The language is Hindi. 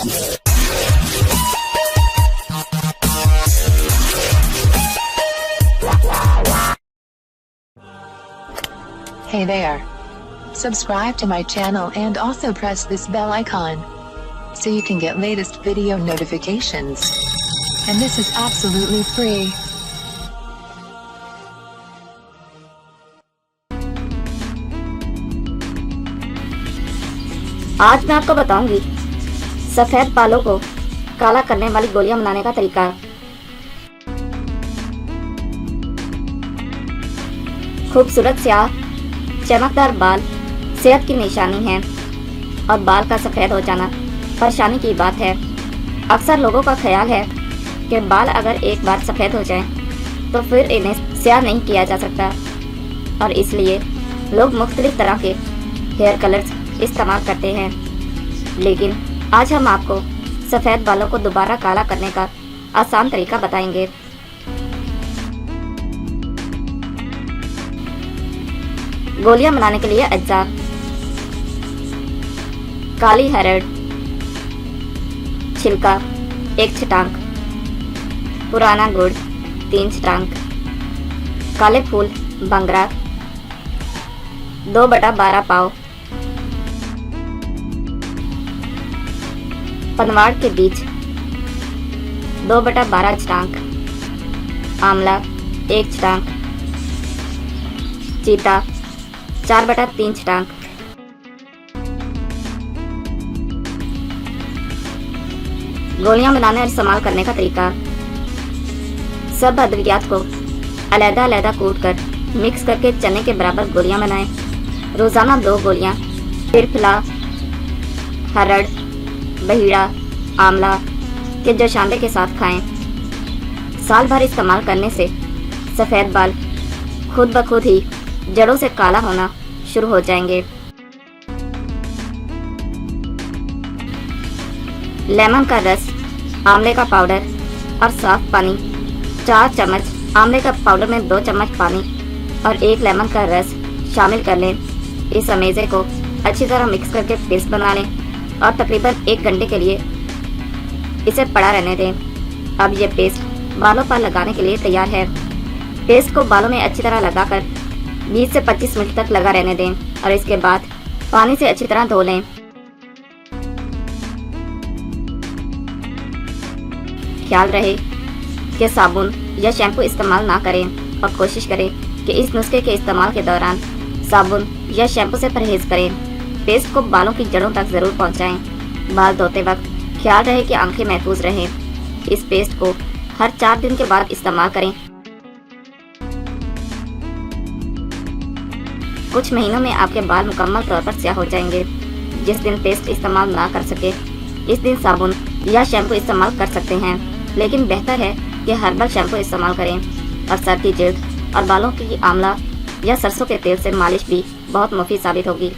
Hey there. Subscribe to my channel and also press this bell icon so you can get latest video notifications. And this is absolutely free. आज मैं आपको बताऊंगी सफेद बालों को काला करने वाली गोलियां बनाने का तरीका। खूबसूरत स्याह चमकदार बाल सेहत की निशानी है और बाल का सफेद हो जाना परेशानी की बात है। अक्सर लोगों का ख्याल है कि बाल अगर एक बार सफेद हो जाएं तो फिर इन्हें स्याह नहीं किया जा सकता और इसलिए लोग मुख्तलिफ तरह के हेयर कलर्स इस्तेमाल करते हैं। लेकिन आज हम आपको सफ़ेद बालों को दोबारा काला करने का आसान तरीका बताएंगे। गोलियां बनाने के लिए अज्जा: काली हरड़ छिलका 1 छटांक, पुराना गुड़ 3 छटांक, काले फूल बंगरा 2/12 पाव, पनवाड़ के बीज 2/12 छटांक, आंवला 1 छटांक, चीता 4/3 छटांक। गोलियां बनाने और इस्तेमाल करने का तरीका: सब अद्वियात को अलग-अलग कूटकर मिक्स करके चने के बराबर गोलियां बनाएं। रोजाना 2 गोलियां त्रिफला, हरड़, बहीड़ा, आंवला के जोशांदे के साथ खाएं। साल भर इस्तेमाल करने से सफ़ेद बाल खुद ब खुद ही जड़ों से काला होना शुरू हो जाएंगे। लेमन का रस, आंवले का पाउडर और साफ पानी 4 चम्मच, आंवले का पाउडर में 2 चम्मच पानी और 1 लेमन का रस शामिल कर लें। इस अमेज़े को अच्छी तरह मिक्स करके पेस्ट बना लें और तकरीबन 1 घंटे के लिए इसे पड़ा रहने दें। अब ये पेस्ट बालों पर लगाने के लिए तैयार है। पेस्ट को बालों में अच्छी तरह लगाकर 20 से 25 मिनट तक लगा रहने दें और इसके बाद पानी से अच्छी तरह धो लें। ख्याल रहे कि साबुन या शैम्पू इस्तेमाल ना करें और कोशिश करें कि इस नुस्खे के इस्तेमाल के दौरान साबुन या शैम्पू से परहेज करें। पेस्ट को बालों की जड़ों तक ज़रूर पहुंचाएं। बाल धोते वक्त ख्याल रहे कि आंखें महफूज रहें। इस पेस्ट को हर 4 दिन के बाद इस्तेमाल करें। कुछ महीनों में आपके बाल मुकम्मल तौर पर स्याह हो जाएंगे। जिस दिन पेस्ट इस्तेमाल ना कर सके इस दिन साबुन या शैम्पू इस्तेमाल कर सकते हैं, लेकिन बेहतर है कि हर्बल शैम्पू इस्तेमाल करें और सर की जल्द और बालों की आंवला या सरसों के तेल से मालिश भी बहुत मुफीद साबित होगी।